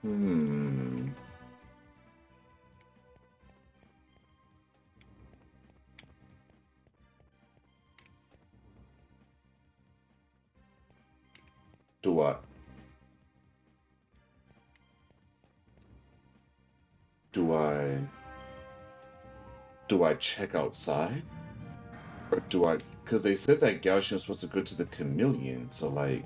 Hmm. Do I do I do I check outside? Or do I, because they said that Gaussian was supposed to go to the chameleon, so like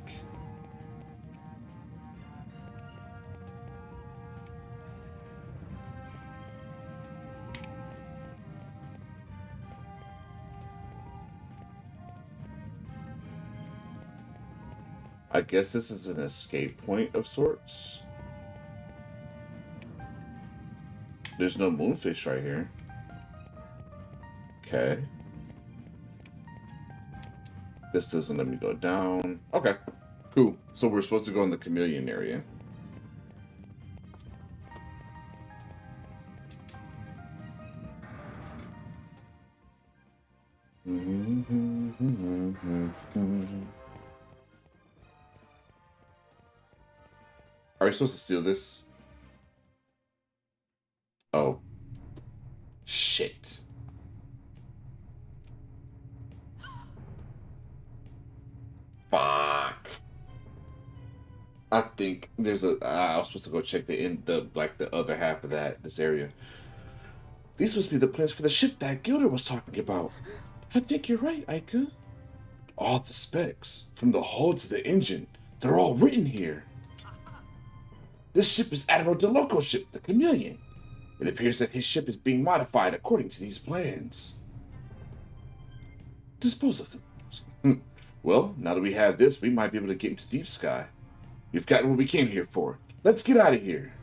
I guess this is an escape point of sorts. There's no moonfish right here. Okay. This doesn't let me go down. Okay. Cool. So we're supposed to go in the chameleon area. Are you supposed to steal this? Oh. Shit. Fuck. I think there's a. I was supposed to go check the other half of this area. These must be the plans for the ship that Gilder was talking about. I think you're right, Aika. All the specs, from the hull to the engine, they're all written here. This ship is Admiral DeLoco's ship, the Chameleon. It appears that his ship is being modified according to these plans. Dispose of them. Well, now that we have this, we might be able to get into Deep Sky. We've gotten what we came here for. Let's get out of here.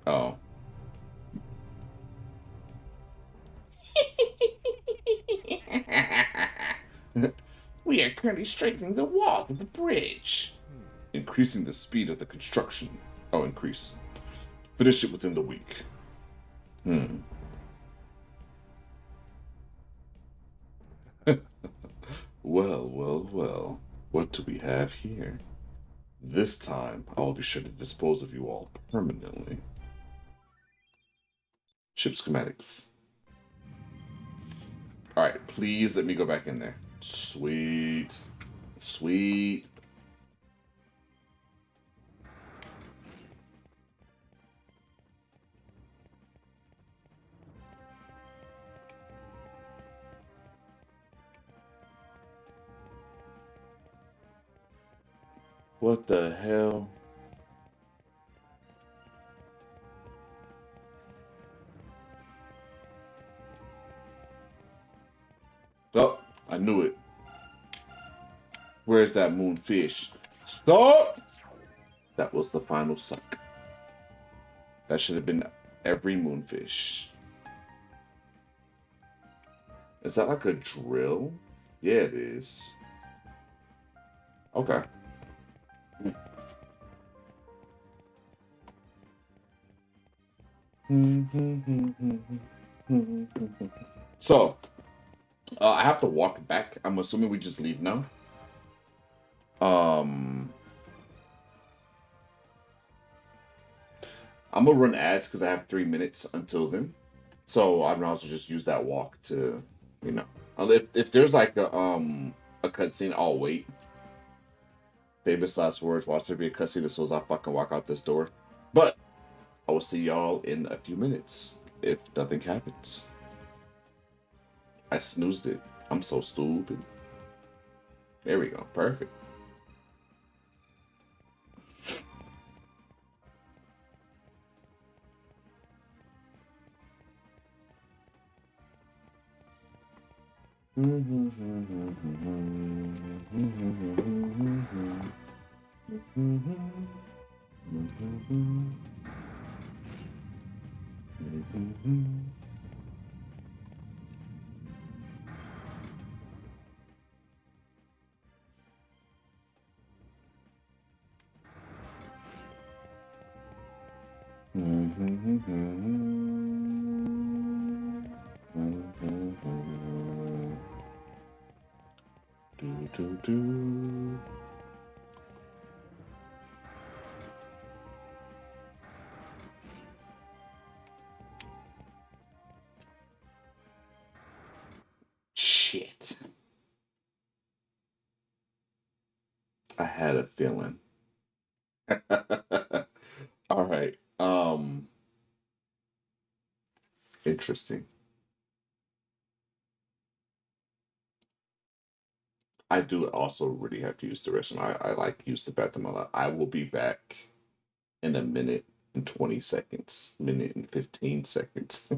Oh. We are currently strengthening the walls of the bridge. Increasing the speed of the construction. Oh, increase. Finish it within the week. Well, well, well. What do we have here? This time, I'll be sure to dispose of you all permanently. Ship schematics. Alright, please let me go back in there. Sweet. Sweet. What the hell? Oh, I knew it. Where's that moonfish? Stop! That was the final suck. That should have been every moonfish. Is that like a drill? Yeah, it is. Okay. So, I have to walk back. I'm assuming we just leave now. Um, I'm gonna run ads because I have 3 minutes until then. So I'd also just use that walk to, you know, if there's like a cutscene, I'll wait. Famous last words. Watch there be a cutscene as soon as I fucking walk out this door. But I will see y'all in a few minutes if nothing happens. I snoozed it. I'm so stupid. There we go. Perfect. Do. I had a feeling. All right. Interesting. I do also really have to use the restroom. I like use the bathroom a lot. I will be back in a minute and 20 seconds. Minute and 15 seconds.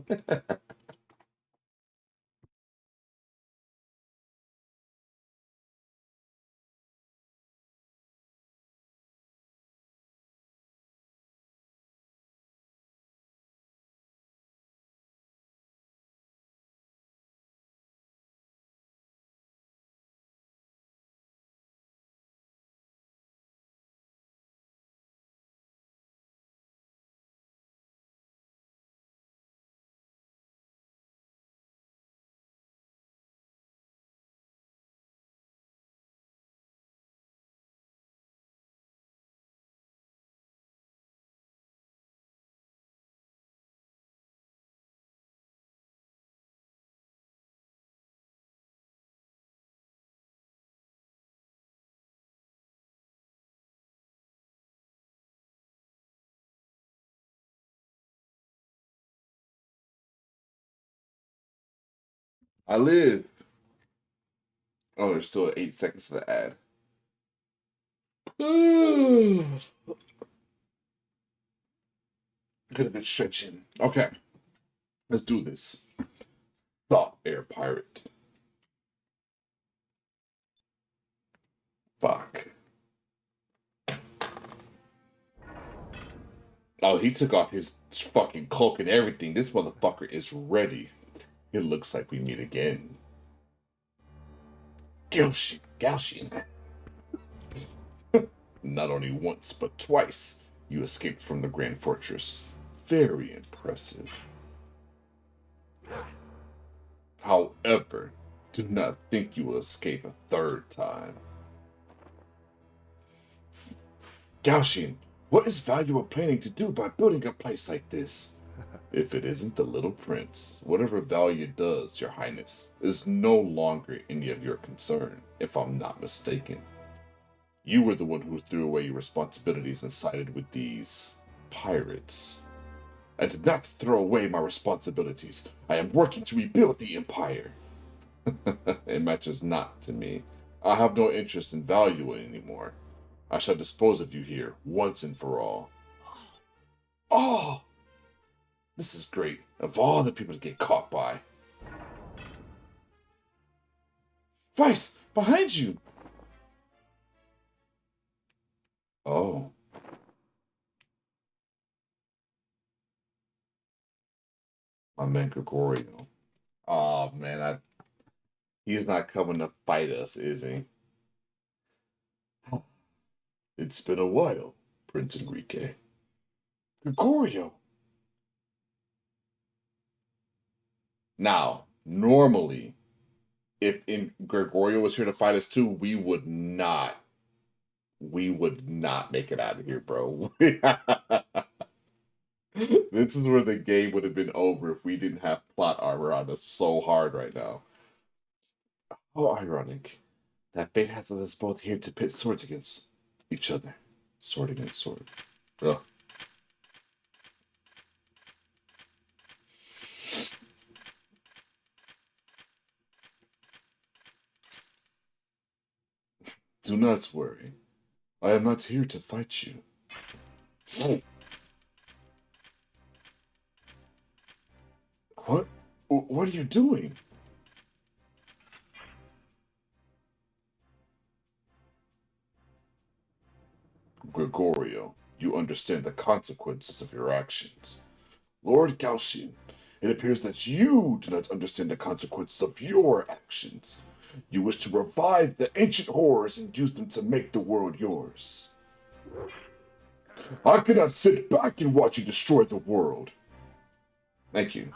I live. Oh, there's still 8 seconds to the ad. Could have been stretching. Okay, let's do this. Thought Air Pirate. Fuck. Oh, he took off his fucking cloak and everything. This motherfucker is ready. It looks like we meet again. Gaussian. Not only once, but twice, you escaped from the Grand Fortress. Very impressive. However, do not think you will escape a third time. Gaussian, what is Valuable planning to do by building a place like this? If it isn't the Little Prince, whatever Value does, Your Highness, is no longer any of your concern, if I'm not mistaken. You were the one who threw away your responsibilities and sided with these pirates. I did not throw away my responsibilities. I am working to rebuild the Empire. It matches not to me. I have no interest in Value anymore. I shall dispose of you here, once and for all. Oh! This is great. Of all the people to get caught by. Vice! Behind you! Oh. My man Gregorio. Oh, man. He's not coming to fight us, is he? It's been a while, Prince Enrique. Gregorio! Now, normally, if Gregorio was here to fight us too, we would not make it out of here, bro. This is where the game would have been over if we didn't have plot armor on us so hard right now. How ironic that fate has us both here to pit swords against each other. Sword against sword. Ugh. Do not worry. I am not here to fight you. Oh. What? What are you doing? Gregorio, you understand the consequences of your actions. Lord Gaussian, it appears that you do not understand the consequences of your actions. You wish to revive the ancient horrors and use them to make the world yours. I cannot sit back and watch you destroy the world. Thank you.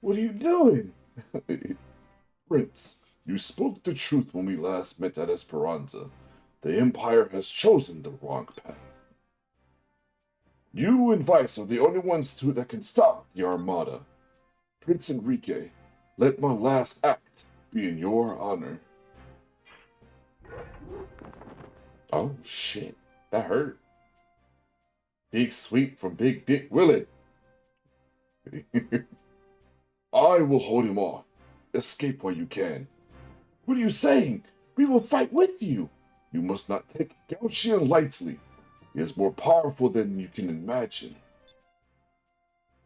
What are you doing? Prince, you spoke the truth when we last met at Esperanza. The Empire has chosen the wrong path. You and Vice are the only ones that can stop the Armada. Prince Enrique, let my last act be in your honor. Oh, shit. That hurt. Big sweep from Big Dick Willett. I will hold him off. Escape while you can. What are you saying? We will fight with you. You must not take Gauchian lightly. He is more powerful than you can imagine.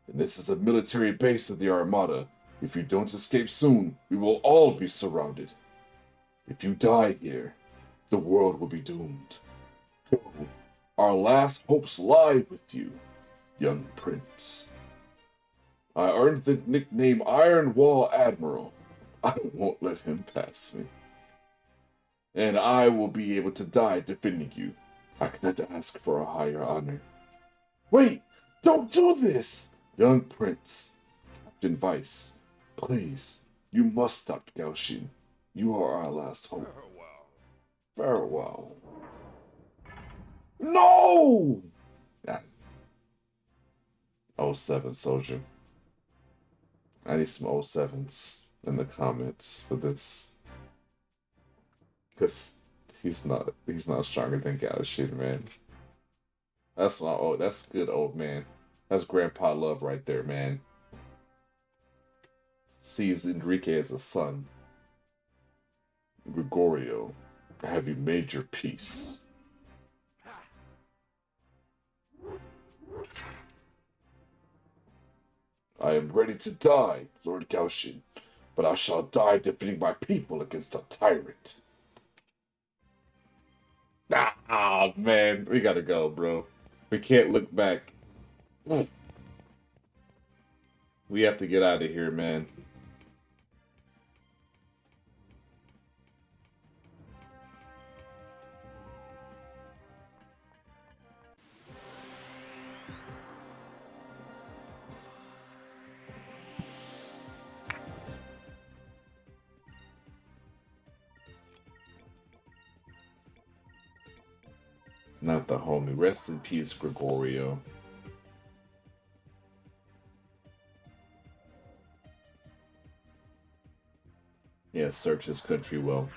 And this is a military base of the Armada. If you don't escape soon, we will all be surrounded. If you die here, the world will be doomed. Go. Our last hopes lie with you, young prince. I earned the nickname Iron Wall Admiral. I won't let him pass me. And I will be able to die defending you. I cannot ask for a higher honor. Wait! Don't do this! Young prince, Captain Vice, please, you must stop Gaoshin. You are our last hope. Farewell. No! Ah, '07 soldier. I need some '07s in the comments for this. Cause he's not stronger than Gaoshin, man. That's good old man. That's grandpa love right there, man. Sees Enrique as a son. Gregorio, have you made your peace? I am ready to die, Lord Gaoshin, but I shall die defending my people against a tyrant. Ah, man, we gotta go, bro. We can't look back. We have to get out of here, man. Not the homie. Rest in peace, Gregorio. Yeah, served his country well.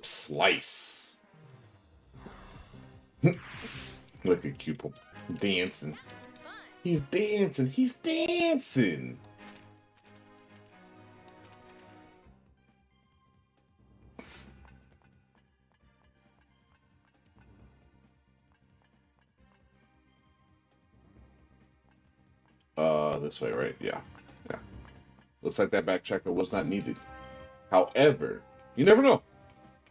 Slice. Look at Cupid dancing. He's dancing. He's dancing. This way, right? Yeah. Yeah. Looks like that backtracker was not needed. However, you never know.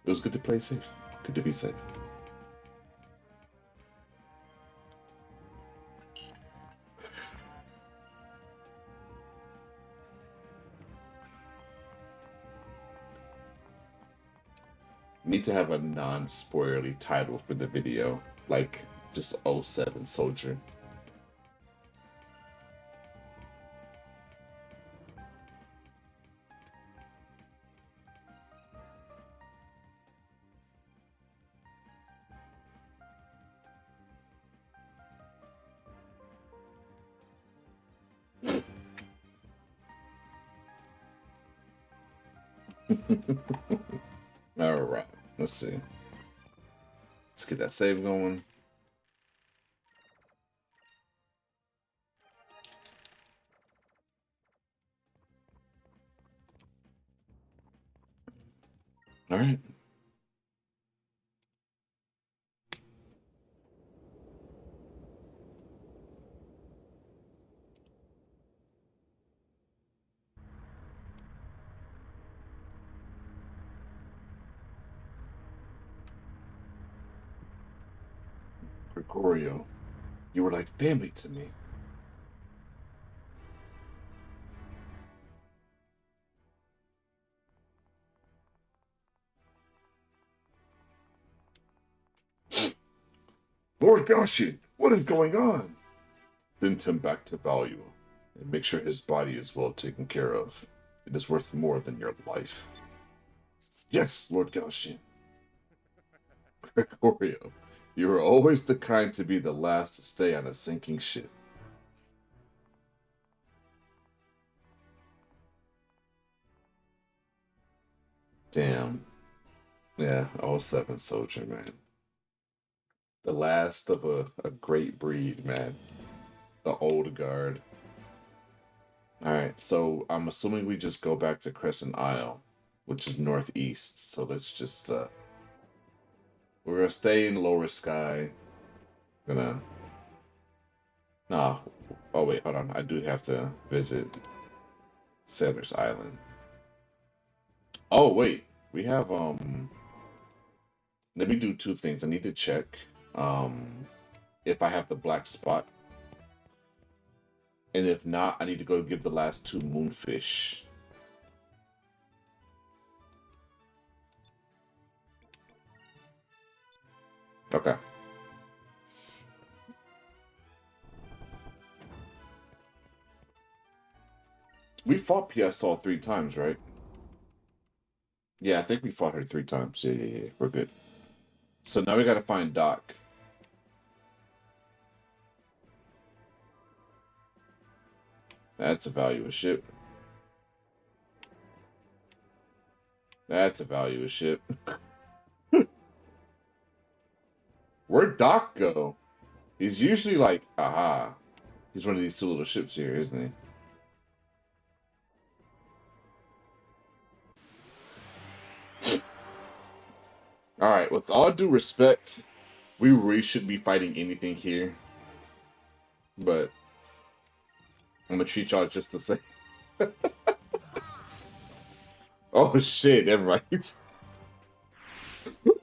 It was good to play safe. Good to be safe. Need to have a non-spoilerly title for the video, like just '07 Soldier. All right, let's see. Let's get that save going. All right. Gregorio, you were like family to me. Lord Gashi, what is going on? Send him back to Valua and make sure his body is well taken care of. It is worth more than your life. Yes, Lord Gashi. Gregorio, you are always the kind to be the last to stay on a sinking ship. Damn. Yeah, oh 07 Soldier, man. The last of a great breed, man. The old guard. Alright, so I'm assuming we just go back to Crescent Isle, which is northeast. So let's just we're gonna stay in Lower Sky. Gonna Nah. Oh wait, hold on. I do have to visit Sailor's Island. Oh wait. We have let me do two things. I need to check if I have the black spot. And if not, I need to go give the last two moonfish. Okay. We fought Piastol 3 times, right? Yeah, I think we fought her 3 times. Yeah. We're good. So now we gotta find Doc. That's a valuable ship. That's a valuable ship. Where'd Doc go? He's usually like, aha. He's one of these two little ships here, isn't he? Alright, with all due respect, we really shouldn't be fighting anything here. But I'm gonna treat y'all just the same. Oh shit, never mind.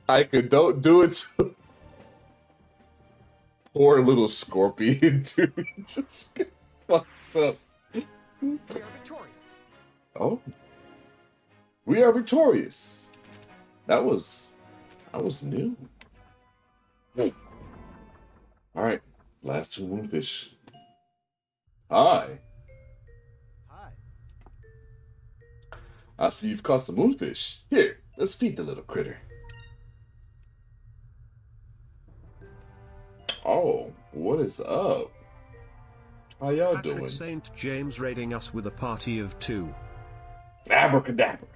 I could don't do it to poor little scorpion, dude. He just got fucked up. We are victorious. Oh. We are victorious. That was new. Alright. Last two moonfish. Hi. Hi. I see you've caught some moonfish. Here, let's feed the little critter. Oh, what is up? How y'all Patrick doing? St. James raiding us with a party of 2. Abracadabra.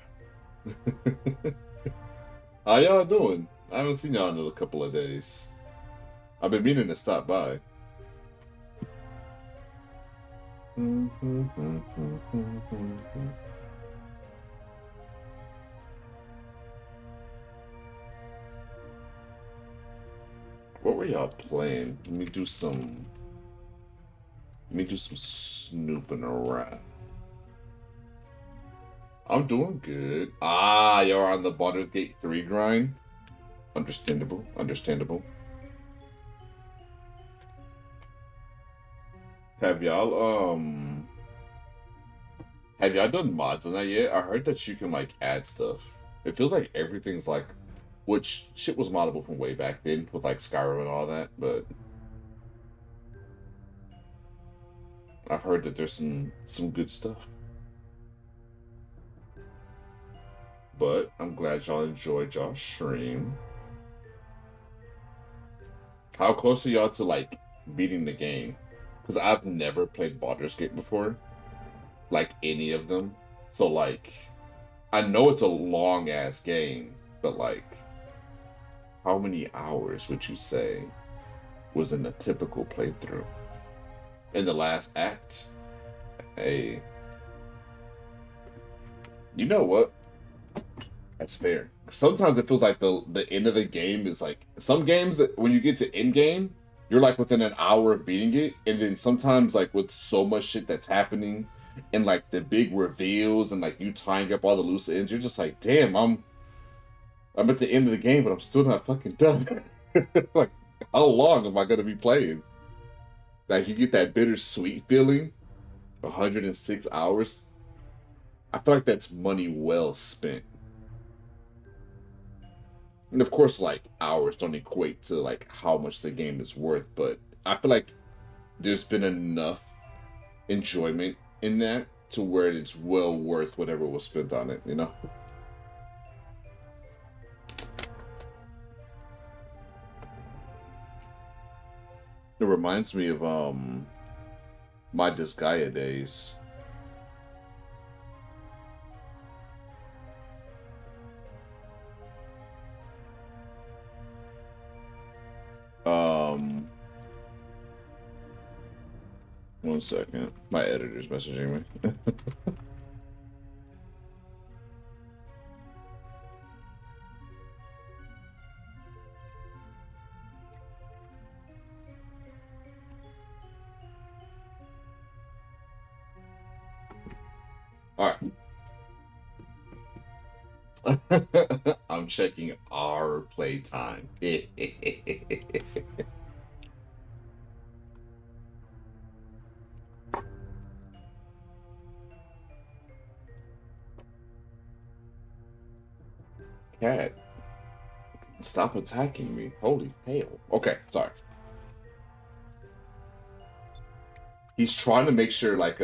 How y'all doing? I haven't seen y'all in a couple of days. I've been meaning to stop by. What were y'all playing? Let me do some snooping around. I'm doing good. Ah, you're on the Baldur's Gate 3 grind. Understandable. Have y'all done mods on that yet? I heard that you can like add stuff. It feels like everything's like, which shit was moddable from way back then with like Skyrim and all that, but I've heard that there's some good stuff. But I'm glad y'all enjoyed y'all stream. How close are y'all to like beating the game? Because I've never played Baldur's Gate before, like any of them. So like, I know it's a long ass game, but like, how many hours would you say was in a typical playthrough? In the last act? Hey, you know what? That's fair. Sometimes it feels like the end of the game is like some games that when you get to end game, you're like within an hour of beating it, and then sometimes like with so much shit that's happening and like the big reveals and like you tying up all the loose ends, you're just like, damn, I'm at the end of the game, but I'm still not fucking done. Like, how long am I gonna be playing? Like you get that bittersweet feeling. 106 hours. I feel like that's money well spent. And of course, like, hours don't equate to, like, how much the game is worth, but I feel like there's been enough enjoyment in that to where it's well worth whatever was spent on it, you know? It reminds me of, my Disgaea days. 1 second. My editor's messaging me. Alright. I'm checking our playtime. Cat, stop attacking me. Holy hell. Okay, sorry. He's trying to make sure, like,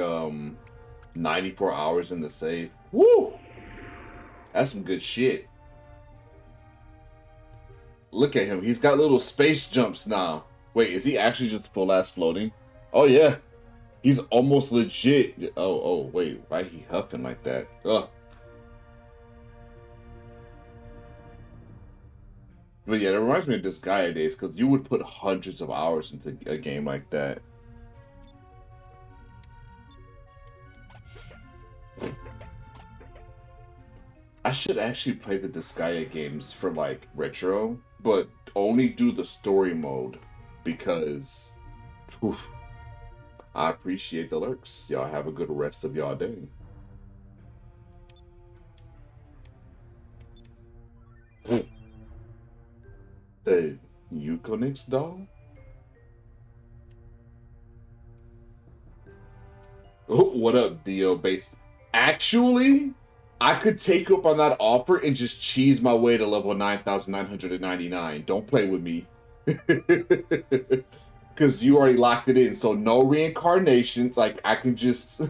94 hours in the save. Woo! That's some good shit. Look at him. He's got little space jumps now. Wait, is he actually just full ass floating? Oh, yeah. He's almost legit. Oh, wait. Why he huffing like that? Ugh. But yeah, it reminds me of Disgaea days, because you would put hundreds of hours into a game like that. I should actually play the Disgaea games for, like, retro, but only do the story mode, because oof, I appreciate the lurks. Y'all have a good rest of y'all day. The Yukonix doll? Oh, what up, Dio Base? Actually, I could take you up on that offer and just cheese my way to level 9,999. Don't play with me. Because you already locked it in. So no reincarnations. Like, I can just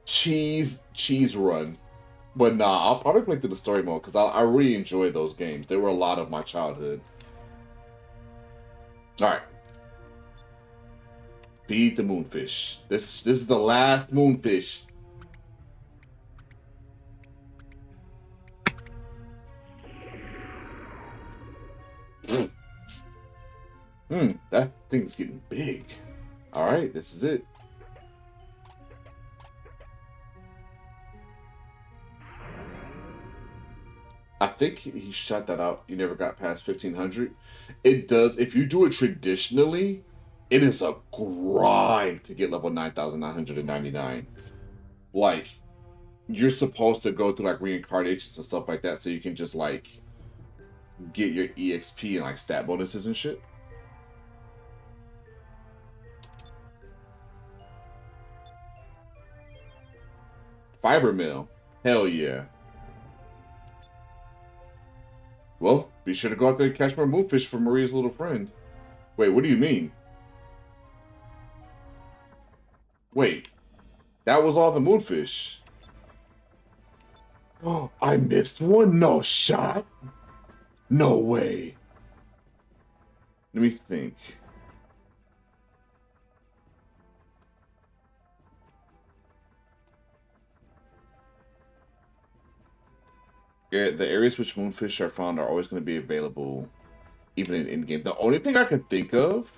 cheese run. But nah, I'll probably play through the story mode because I really enjoy those games. They were a lot of my childhood. Alright. Feed the moonfish. This is the last moonfish. That thing's getting big. Alright, this is it. I think he shot that out. You never got past 1,500. It does. If you do it traditionally, it is a grind to get level 9,999. Like, you're supposed to go through, like, reincarnations and stuff like that so you can just, like, get your EXP and, like, stat bonuses and shit. Fiber mill. Hell yeah. Well, be sure to go out there and catch more moonfish for Maria's little friend. Wait, what do you mean? Wait, that was all the moonfish. Oh, I missed one? No shot? No way. Let me think. Yeah, the areas which moonfish are found are always going to be available, even in in-game. The only thing I can think of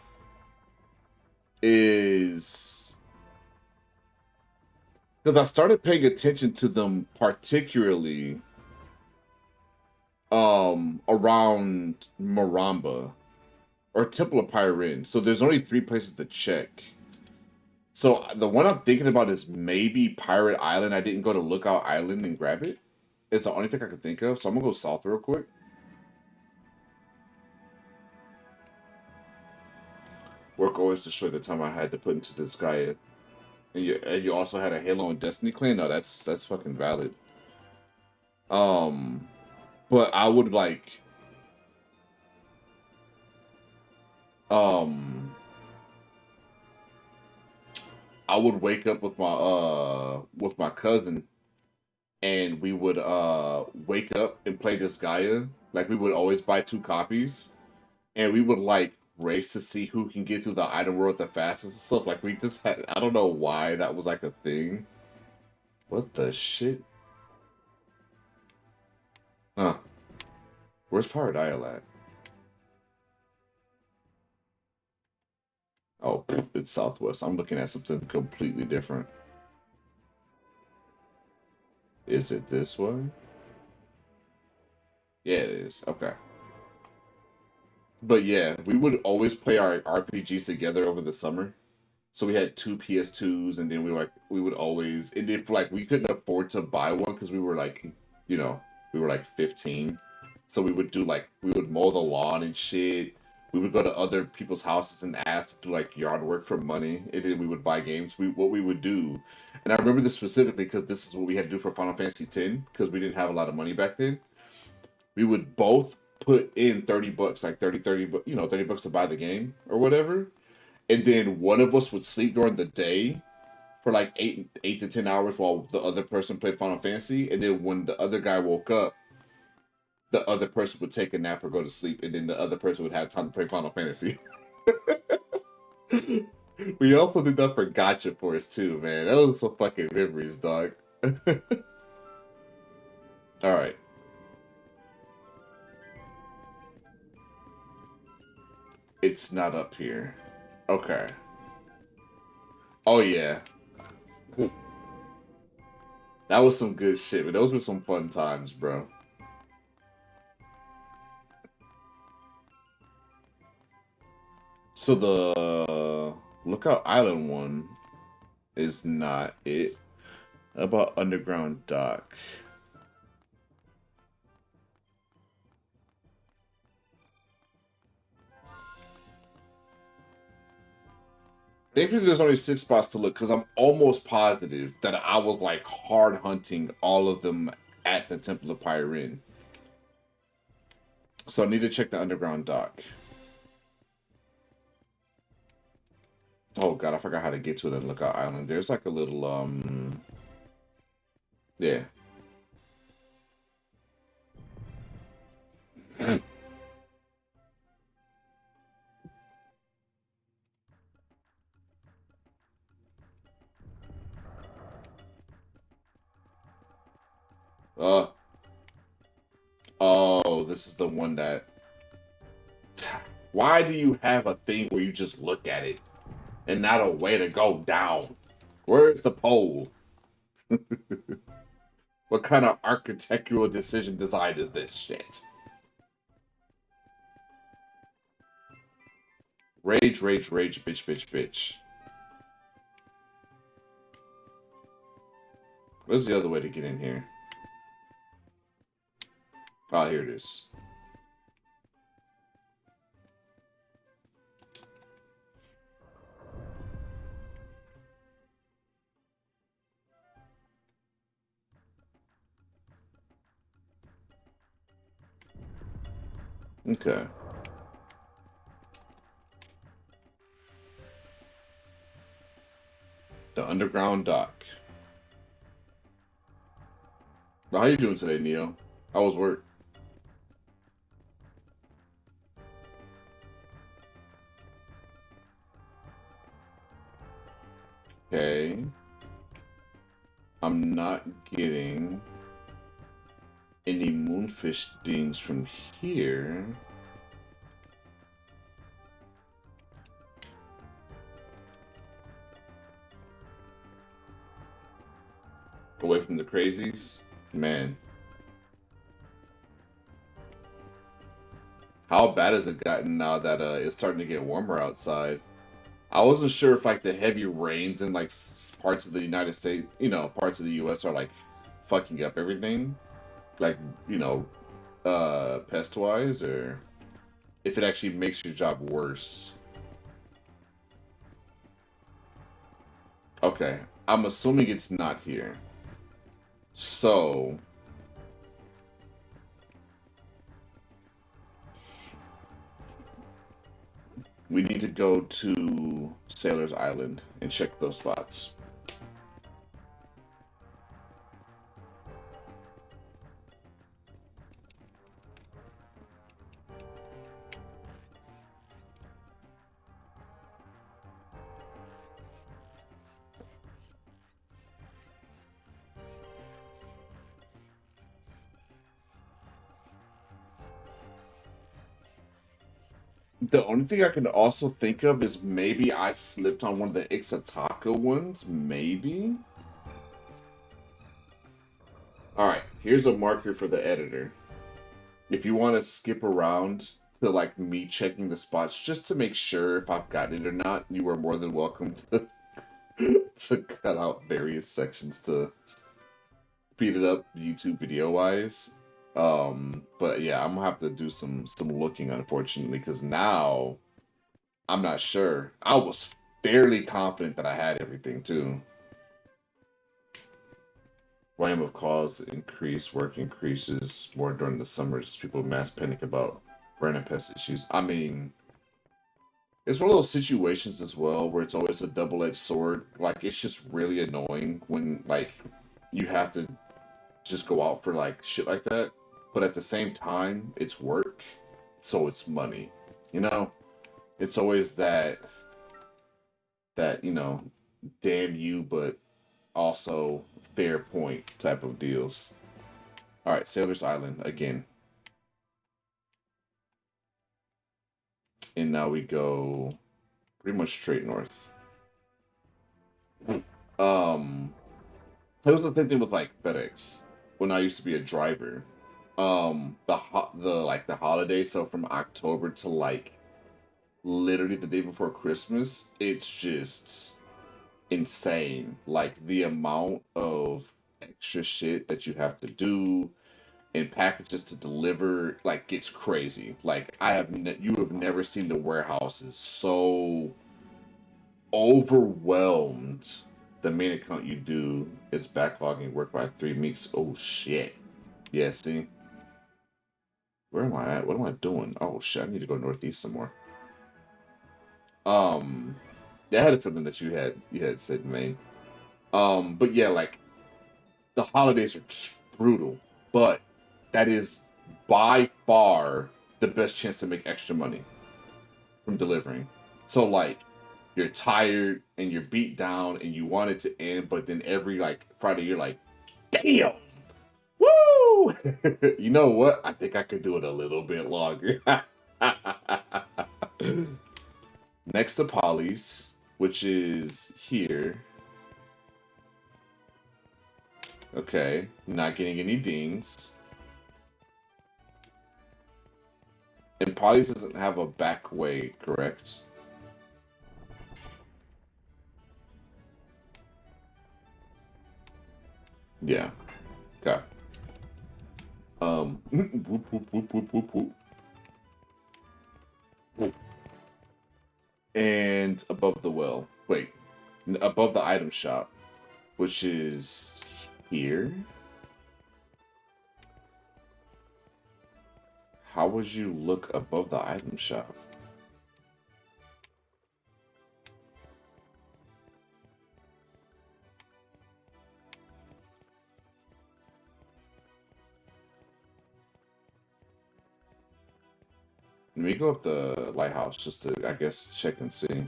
is because I started paying attention to them particularly around Maramba or Temple of Pyrin. So there's only 3 places to check. So the one I'm thinking about is maybe Pirate Island. I didn't go to Lookout Island and grab it. It's the only thing I can think of. So I'm gonna go south real quick. Work always to show the time I had to put into this guy. And you also had a Halo and Destiny clan. No, that's fucking valid. But I would like I would wake up with my cousin and we would wake up and play this Gaia. Like we would always buy 2 copies and we would like race to see who can get through the item world the fastest and stuff. Like we just had I don't know why that was like a thing. What the shit? Huh. Where's Pirate Isle at? Oh, it's it's southwest. I'm looking at something completely different. Is it this way? Yeah, it is. Okay. But yeah, we would always play our RPGs together over the summer. So we had two PS2s, and then we would always, and if like we couldn't afford to buy one because we were like, you know, we were like 15, so we would do like we would mow the lawn and shit. We would go to other people's houses and ask to do like yard work for money, and then we would buy games. What we would do, and I remember this specifically because this is what we had to do for Final Fantasy X because we didn't have a lot of money back then. We would both put in $30, like 30 bucks to buy the game or whatever, and then one of us would sleep during the day for like 8 to 10 hours while the other person played Final Fantasy, and then when the other guy woke up, the other person would take a nap or go to sleep, and then the other person would have time to play Final Fantasy. We also did that for Gotcha Force too, man. That was some fucking memories, dog. All right. It's not up here. Okay. Oh yeah. That was some good shit, but those were some fun times, bro. So the Lookout Island one is not it. How about Underground Dock? Thankfully, there's only 6 spots to look because I'm almost positive that I was like hard hunting all of them at the Temple of Pyrin. So I need to check the Underground Dock. Oh god, I forgot how to get to it in Lookout Island. There's like a little yeah. Uh oh, this is the one that why do you have a thing where you just look at it and not a way to go down? Where's the pole? What kind of architectural decision design is this shit? Rage, rage, rage, bitch, bitch, bitch. Where's the other way to get in here? Oh, here it is. Okay. The underground dock. Well, how you doing today, Neo? How was work? Okay. I'm not getting any moonfish things from here. Away from the crazies? Man. How bad has it gotten now that it's starting to get warmer outside? I wasn't sure if like the heavy rains in like parts of the United States, parts of the US are like fucking up everything. Like, pest wise, or if it actually makes your job worse. Okay. I'm assuming it's not here. So we need to go to Sailor's Island and check those spots. The only thing I can also think of is maybe I slipped on one of the Ixataka ones. Maybe. All right, here's a marker for the editor. If you want to skip around to like me checking the spots just to make sure if I've got it or not, you are more than welcome to to cut out various sections to speed it up YouTube video wise. But yeah, I'm gonna have to do some looking unfortunately because now I'm not sure. I was fairly confident that I had everything too. Volume of calls increase, work increases more during the summers. People mass panic about random pest issues. I mean, it's one of those situations as well where it's always a double-edged sword. Like it's just really annoying when like you have to just go out for like shit like that. But at the same time, it's work, so it's money. You know, it's always that damn you, but also fair point type of deals. All right, Sailor's Island again, and now we go pretty much straight north. Um, it was the same thing with like FedEx when I used to be a driver. The holiday, so from October to like literally the day before Christmas, it's just insane. Like the amount of extra shit that you have to do and packages to deliver, like gets crazy. Like you have never seen the warehouses so overwhelmed. The main account you do is backlogging work by 3 weeks. Oh shit. Yeah, see? Where am I at? What am I doing? Oh shit, I need to go northeast some more. Um yeah, I had a feeling that you had said Maine. But yeah, like the holidays are just brutal, but that is by far the best chance to make extra money from delivering. So like you're tired and you're beat down and you want it to end, but then every like Friday you're like, damn, woo! You know what? I think I could do it a little bit longer. Next to Polly's, which is here. Okay, not getting any dings. And Polly's doesn't have a back way, correct? Yeah. Okay. Whoop, whoop, whoop, whoop, whoop, whoop. And above the well. Wait, above the item shop, which is here. How would you look above the item shop? Let me go up the lighthouse just to, I guess, check and see.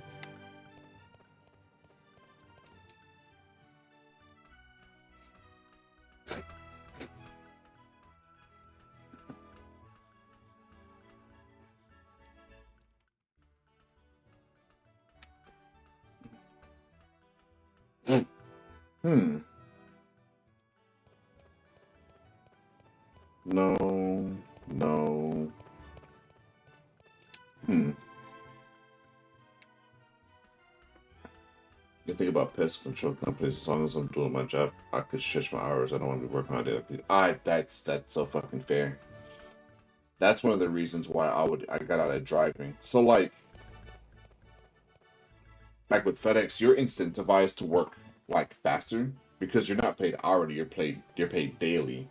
Hmm. No. No. Hmm. You think about pest control companies. As long as I'm doing my job, I could stretch my hours. I don't want to be working all day. That's so fucking fair. That's one of the reasons why I got out of driving. So like with FedEx, you're incentivized to work like faster because you're not paid hourly, you're paid daily.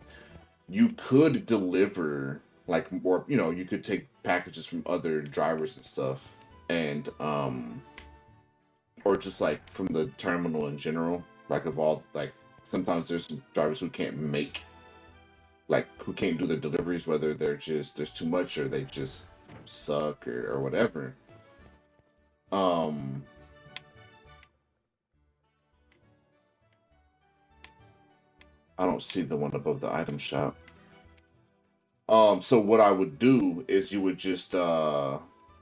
You could deliver like more, you could take packages from other drivers and stuff and or just like from the terminal in general, like of all like sometimes there's some drivers who can't make like who can't do the deliveries whether they're just there's too much or they just suck or whatever. Um I don't see the one above the item shop. So what I would do is you would just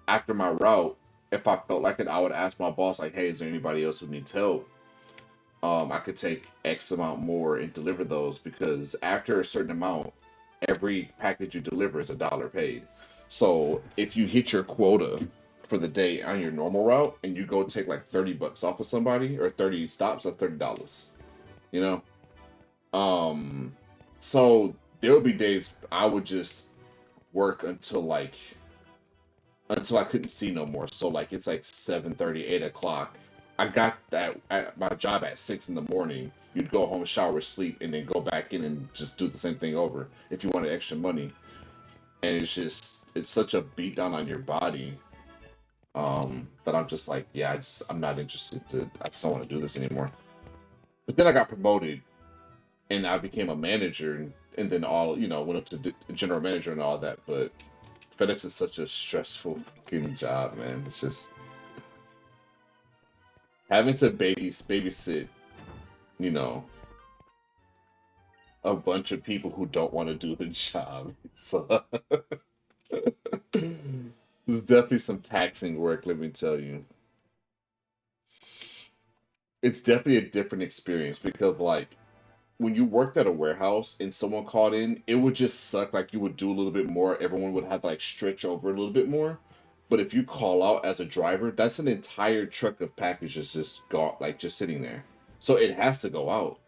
after my route, if I felt like it, I would ask my boss like, "Hey, is there anybody else who needs help?" I could take X amount more and deliver those because after a certain amount, every package you deliver is $1 paid. So if you hit your quota for the day on your normal route and you go take like $30 off of somebody or 30 stops of $30, you know? So there would be days I would just work until I couldn't see no more. So like it's like 7:30, 8 o'clock. I got that at my job at 6 in the morning. You'd go home, shower, sleep, and then go back in and just do the same thing over if you wanted extra money. And it's such a beat down on your body. That I'm just like, yeah, I'm not interested I just don't want to do this anymore. But then I got promoted and I became a manager and then went up to general manager and all that. But FedEx is such a stressful fucking job, man. It's just having to babysit, you know, a bunch of people who don't want to do the job. So there's definitely some taxing work, let me tell you. It's definitely a different experience because like when you worked at a warehouse and someone called in, it would just suck. Like you would do a little bit more. Everyone would have to like stretch over a little bit more. But if you call out as a driver, that's an entire truck of packages just gone, like just sitting there. So it has to go out.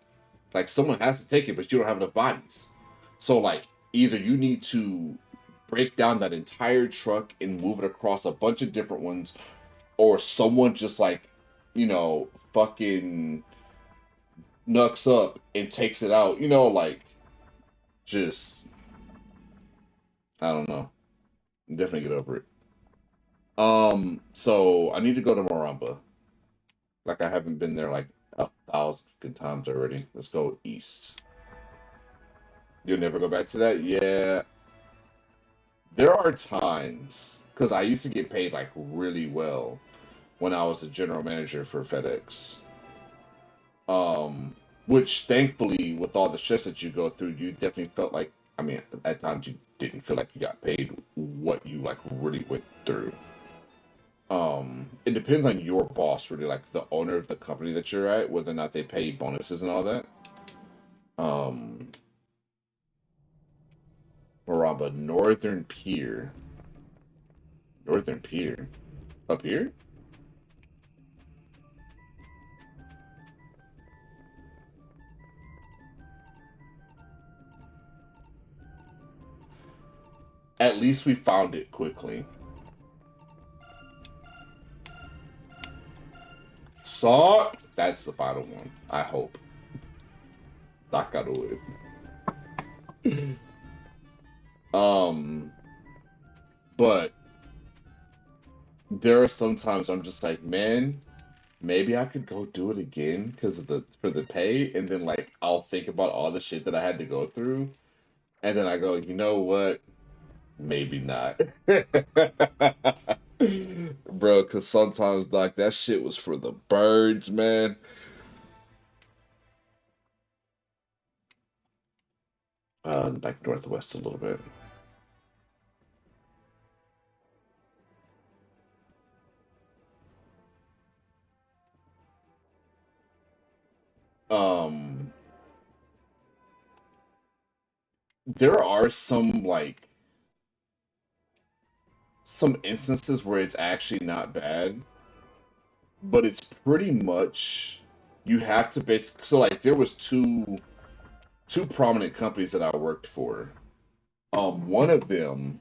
Like someone has to take it, but you don't have enough bodies. So like either you need to break down that entire truck and move it across a bunch of different ones, or someone just like, fucking knucks up and takes it out. Like just I don't know. Definitely get over it. So I need to go to Maramba. Like I haven't been there like 1,000 times already. Let's go east. You'll never go back to that? Yeah. There are times because I used to get paid like really well when I was a general manager for FedEx. Which thankfully, with all the stress that you go through, you definitely felt like, I mean, at times you didn't feel like you got paid what you like really went through. It depends on your boss, really, like the owner of the company that you're at, whether or not they pay bonuses and all that. Um, Maramba, Northern Pier. Northern Pier. Up here? At least we found it quickly. Saw. That's the final one. I hope. Takaru. But there are some times I'm just like, man, maybe I could go do it again because of for the pay, and then like I'll think about all the shit that I had to go through, and then I go, you know what? Maybe not, bro. Because sometimes like that shit was for the birds, man. Back northwest a little bit. Um, there are some instances where it's actually not bad, but it's pretty much you have to basically. So like there was two prominent companies that I worked for. One of them,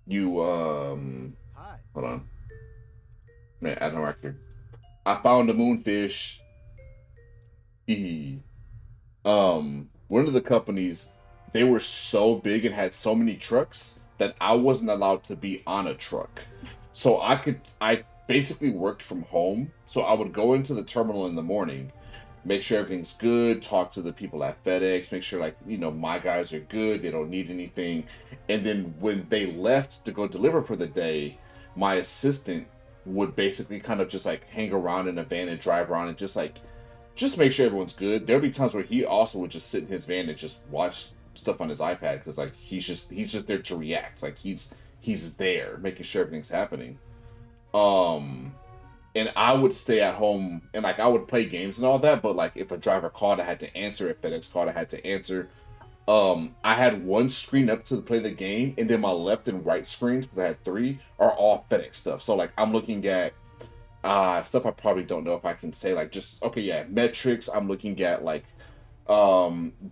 you Hi. hold on, man, I don't know record. I found a moonfish. Hee one of the companies, they were so big and had so many trucks that I wasn't allowed to be on a truck. So I basically worked from home. So I would go into the terminal in the morning, make sure everything's good, talk to the people at FedEx, make sure like, my guys are good, they don't need anything. And then when they left to go deliver for the day, my assistant would basically kind of just like hang around in a van and drive around and just make sure everyone's good. There'll be times where he also would just sit in his van and just watch stuff on his iPad because like he's just there to react. Like he's there, making sure everything's happening. Um, and I would stay at home and like I would play games and all that, but like if a driver called, I had to answer. If FedEx called, I had to answer. I had one screen up to play the game, and then my left and right screens, because I had three, are all FedEx stuff. So like I'm looking at stuff I probably don't know if I can say, like just okay, yeah, metrics. I'm looking at like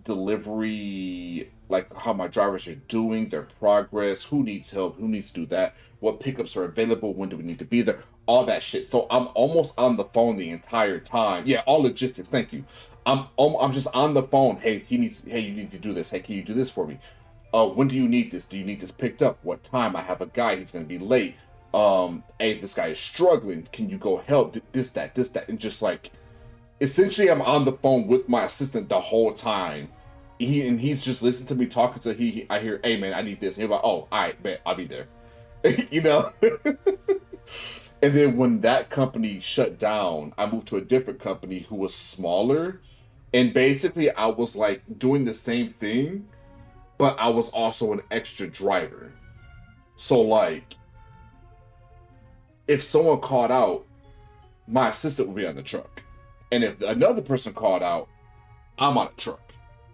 delivery, like how my drivers are doing, their progress, who needs help, who needs to do that, what pickups are available, when do we need to be there, all that shit. So I'm almost on the phone the entire time. Yeah, all logistics. Thank you. I'm just on the phone. Hey, hey, you need to do this. Hey, can you do this for me? When do you need this? Do you need this picked up? What time? I have a guy. He's gonna be late. Hey, this guy is struggling. Can you go help? This, that, and just like essentially, I'm on the phone with my assistant the whole time. He's just listening to me talking to I hear, hey man, I need this. And he's like, oh, all right, bet I'll be there. You know. And then when that company shut down, I moved to a different company who was smaller, and basically I was like doing the same thing, but I was also an extra driver. So like, if someone called out, my assistant would be on the truck. And if another person called out, I'm on a truck.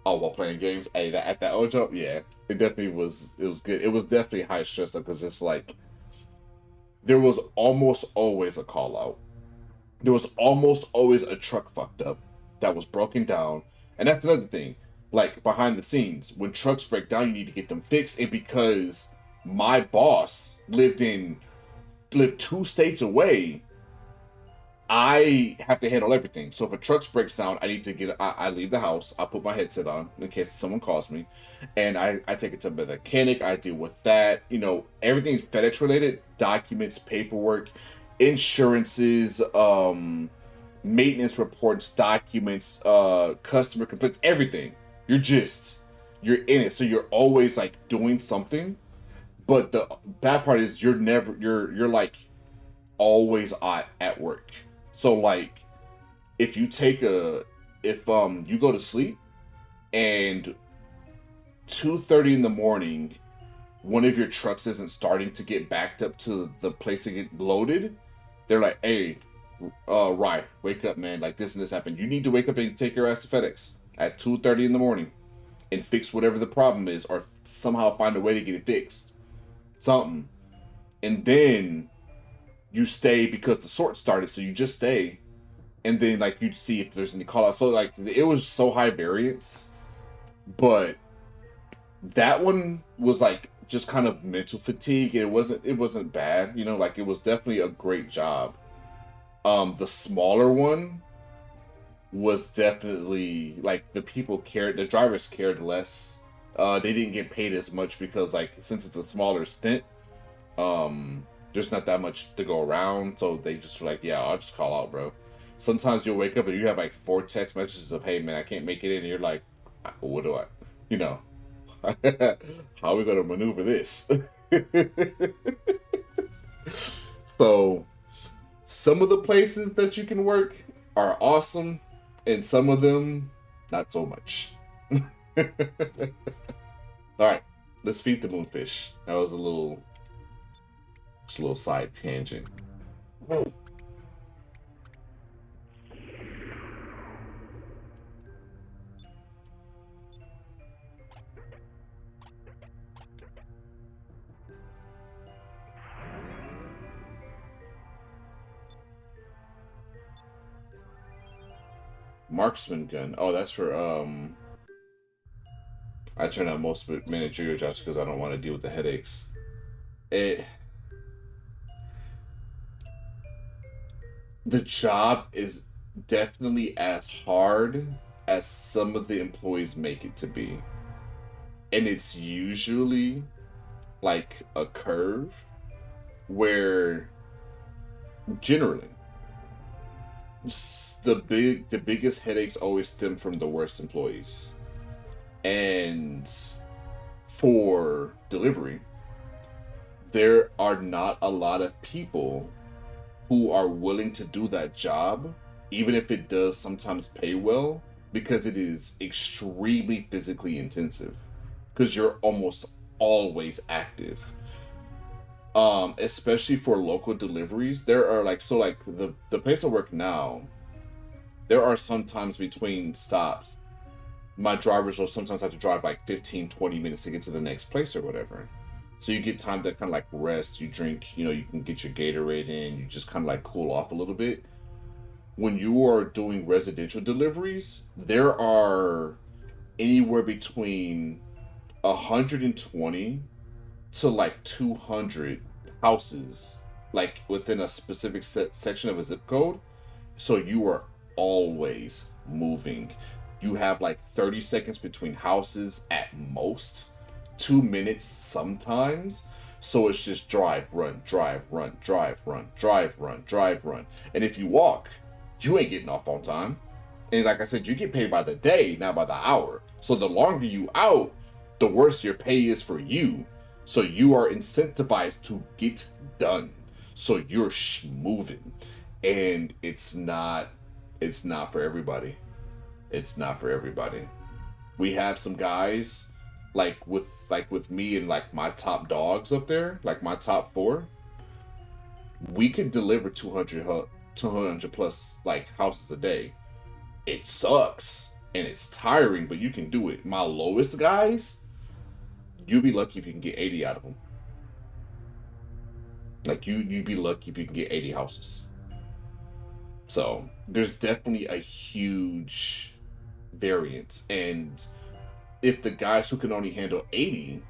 Oh, while playing games, hey, at that old job, yeah, it definitely was. It was good. It was definitely high stress because it's like there was almost always a call out. There was almost always a truck fucked up that was broken down, and that's another thing. Like behind the scenes, when trucks break down, you need to get them fixed. And because my boss lived 2 states away, I have to handle everything. So if a truck breaks down, I need to I leave the house. I put my headset on in case someone calls me, and I take it to the mechanic. I deal with that. You know, everything FedEx related, documents, paperwork, insurances, maintenance reports, documents, customer complaints, everything. You're in it. So you're always like doing something. But the bad part is you're like always at work. So like if you you go to sleep and 2:30 in the morning, one of your trucks isn't starting to get backed up to the place to get loaded, they're like, hey, Rye, wake up, man. Like this and this happened. You need to wake up and take your ass to FedEx at 2:30 in the morning and fix whatever the problem is, or somehow find a way to get it fixed. Something. And then you stay because the sort started, so you just stay. And then like you'd see if there's any call out. So like it was so high variance. But that one was like just kind of mental fatigue. It wasn't bad, you know, like it was definitely a great job. The smaller one was definitely like the drivers cared less. They didn't get paid as much because like since it's a smaller stint, there's not that much to go around, so they just were like, yeah, I'll just call out, bro. Sometimes you'll wake up and you have like 4 text messages of, hey man, I can't make it in, and you're like, what do I, you know, how are we gonna maneuver this? So some of the places that you can work are awesome, and some of them not so much. All right, let's feed the moonfish. That was a little side tangent. Marksman gun. Oh, that's for I turn out most managerial jobs because I don't want to deal with the headaches. The job is definitely as hard as some of the employees make it to be. And it's usually like a curve where generally the biggest headaches always stem from the worst employees. And for delivery, there are not a lot of people who are willing to do that job, even if it does sometimes pay well, because it is extremely physically intensive. Because you're almost always active. Especially for local deliveries, there are like so like the place I work now, there are sometimes between stops my drivers will sometimes have to drive like 15, 20 minutes to get to the next place or whatever. So you get time to kind of like rest, you drink, you can get your Gatorade in, you just kind of like cool off a little bit. When you are doing residential deliveries, there are anywhere between 120 to like 200 houses, like within a specific section of a zip code. So you are always moving. You have like 30 seconds between houses at most, 2 minutes sometimes. So it's just drive, run, drive, run, drive, run, drive, run, drive, run. And if you walk, you ain't getting off on time. And like I said, you get paid by the day, not by the hour. So the longer you out, the worse your pay is for you. So you are incentivized to get done. So you're moving. And it's not for everybody. It's not for everybody. We have some guys like with me and like my top dogs up there, like my top four. We could deliver 200 plus like houses a day. It sucks and it's tiring, but you can do it. My lowest guys, you'll be lucky if you can get 80 out of them. Like you'd be lucky if you can get 80 houses. So there's definitely a huge variance. And if the guys who can only handle 80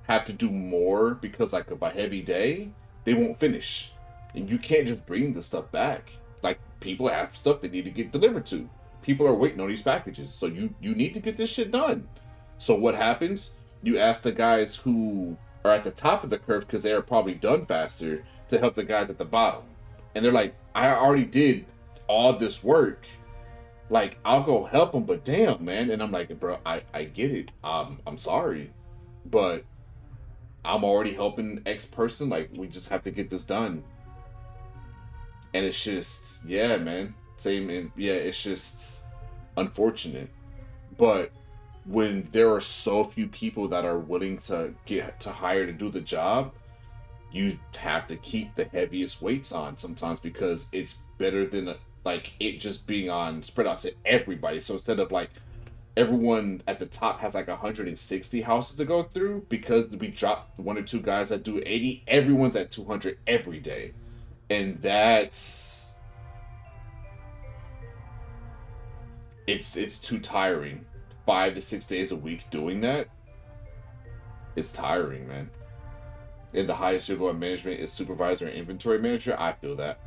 have to do more because like of a heavy day, they won't finish. And you can't just bring the stuff back. Like people have stuff they need to get delivered to. People are waiting on these packages. So you need to get this shit done. So what happens? You ask the guys who are at the top of the curve because they are probably done faster to help the guys at the bottom. And they're like, I already did all this work. Like, I'll go help them, but damn, man. And I'm like, bro, I get it. I'm sorry. But I'm already helping X person. Like, we just have to get this done. And it's just, yeah, man. It's just unfortunate. But when there are so few people that are willing to get to hire to do the job, you have to keep the heaviest weights on sometimes because it's better than like it just being on spread out to everybody. So instead of like everyone at the top has like 160 houses to go through, because we drop one or two guys that do 80, everyone's at 200 every day. And it's too tiring. 5 to 6 days a week doing that, it's tiring, man. And the highest you go in management is supervisor and inventory manager. I feel that.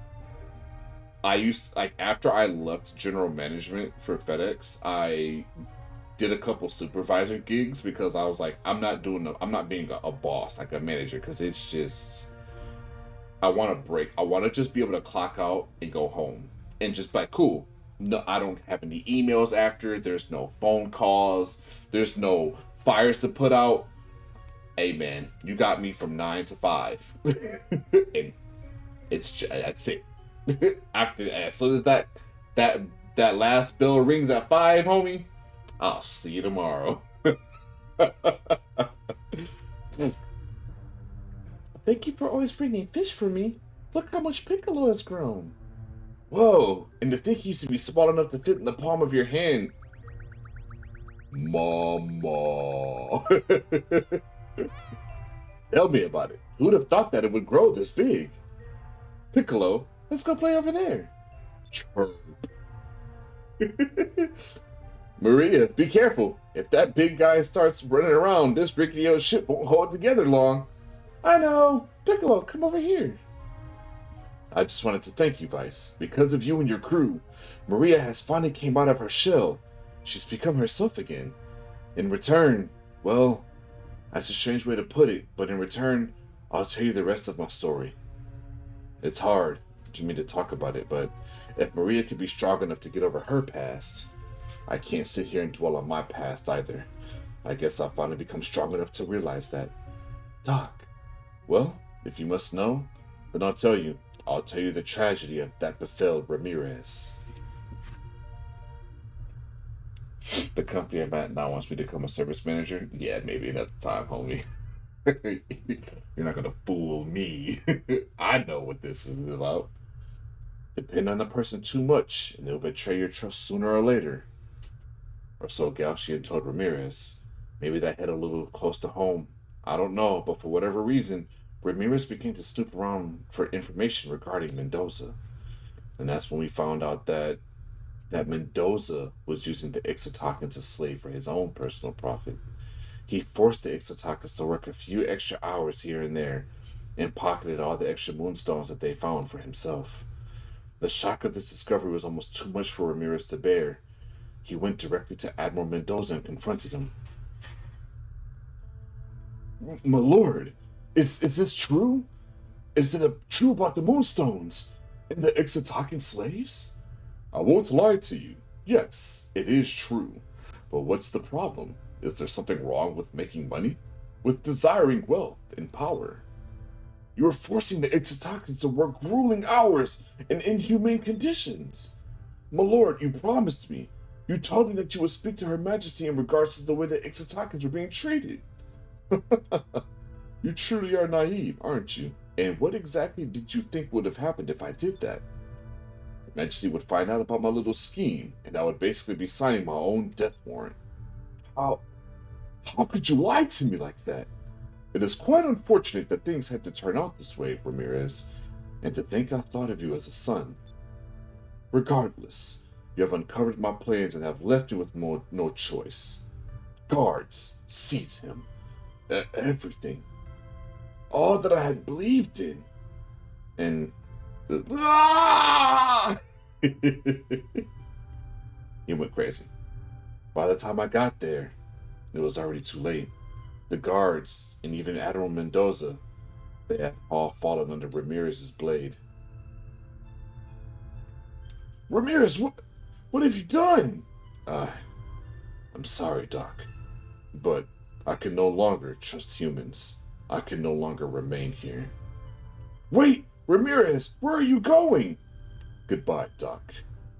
I used like after I left general management for FedEx, I did a couple supervisor gigs because I was like, I'm not being a boss like a manager because it's just I want a break. I want to just be able to clock out and go home and just be like, cool. No, I don't have any emails after. There's no phone calls. There's no fires to put out. Hey man, you got me from 9 to 5, and that's it. After as soon as that last bell rings at 5, homie, I'll see you tomorrow. Thank you for always bringing fish for me. Look how much Piccolo has grown. Whoa, and to think he used to be small enough to fit in the palm of your hand. Mama. Tell me about it. Who'd have thought that it would grow this big? Piccolo, let's go play over there. Chirp. Maria, be careful. If that big guy starts running around, this rickety old ship won't hold together long. I know. Piccolo, come over here. I just wanted to thank you, Vice. Because of you and your crew, Maria has finally came out of her shell. She's become herself again. In return, well, that's a strange way to put it, but in return, I'll tell you the rest of my story. It's hard for me to talk about it, but if Maria could be strong enough to get over her past, I can't sit here and dwell on my past either. I guess I'll finally become strong enough to realize that. Doc, well, if you must know, then I'll tell you. I'll tell you the tragedy of that befell Ramirez. The company I'm at now wants me to become a service manager. Yeah, maybe another time, homie. You're not gonna fool me. I know what this is about. Depend on the person too much, and they'll betray your trust sooner or later. Or so Galchian told Ramirez. Maybe that hit a little close to home. I don't know, but for whatever reason, Ramirez began to snoop around for information regarding Mendoza. And that's when we found out that Mendoza was using the Ixotakans as slave for his own personal profit. He forced the Ixotakans to work a few extra hours here and there, and pocketed all the extra moonstones that they found for himself. The shock of this discovery was almost too much for Ramirez to bear. He went directly to Admiral Mendoza and confronted him. My lord, is this true? Is it true about the moonstones and the Ixotakan slaves? I won't lie to you. Yes, it is true. But what's the problem? Is there something wrong with making money? With desiring wealth and power? You are forcing the Ixotakans to work grueling hours in inhumane conditions. My lord, you promised me. You told me that you would speak to Her Majesty in regards to the way the Ixotakans were being treated. You truly are naive, aren't you? And what exactly did you think would have happened if I did that? Her Majesty would find out about my little scheme, and I would basically be signing my own death warrant. How could you lie to me like that? It is quite unfortunate that things had to turn out this way, Ramirez, and to think I thought of you as a son. Regardless, you have uncovered my plans and have left me with no choice. Guards, seize him. Everything. All that I had believed in. And... Ah! He went crazy. By the time I got there, it was already too late. The guards, and even Admiral Mendoza, they had all fallen under Ramirez's blade. Ramirez, what have you done? I'm sorry, Doc, but I can no longer trust humans. I can no longer remain here. Wait, Ramirez, where are you going? Goodbye, Doc.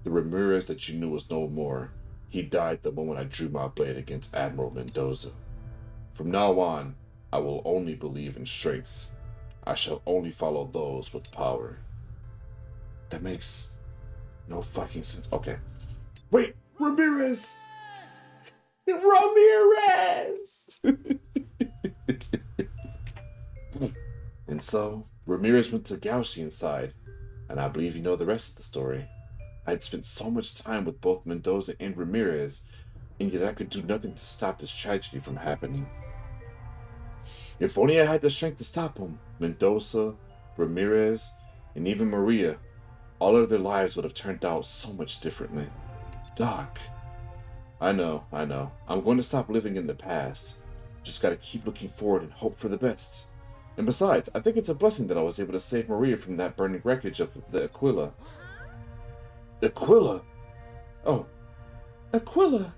The Ramirez that you knew was no more. He died the moment I drew my blade against Admiral Mendoza. From now on, I will only believe in strength. I shall only follow those with power. That makes no fucking sense. Okay. Wait, Ramirez! Ramirez! And so, Ramirez went to Gauchian's side, and I believe you know the rest of the story. I had spent so much time with both Mendoza and Ramirez, and yet I could do nothing to stop this tragedy from happening. If only I had the strength to stop him, Mendoza, Ramirez, and even Maria, all of their lives would have turned out so much differently. Doc. I know. I'm going to stop living in the past. Just gotta keep looking forward and hope for the best. And besides, I think it's a blessing that I was able to save Maria from that burning wreckage of the Aquila. Aquila? Oh, Aquila.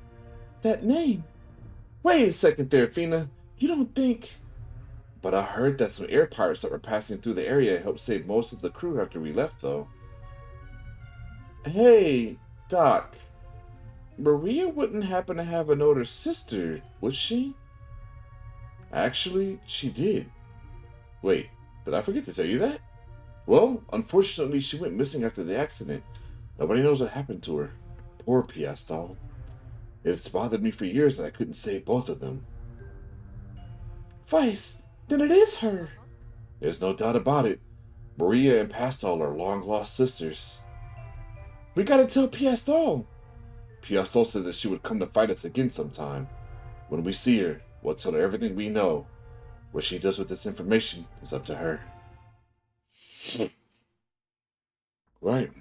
That name. Wait a second there, Fina. You don't think... But I heard that some air pirates that were passing through the area helped save most of the crew after we left, though. Hey, Doc. Maria wouldn't happen to have an older sister, would she? Actually, she did. Wait, did I forget to tell you that? Well, unfortunately, she went missing after the accident. Nobody knows what happened to her. Poor Piastol. It's bothered me for years that I couldn't save both of them. Vice, then it is her. There's no doubt about it. Maria and Pastol are long-lost sisters. We gotta tell Piastol. Piastol said that she would come to fight us again sometime. When we see her, we'll tell her everything we know. What she does with this information is up to her. Right.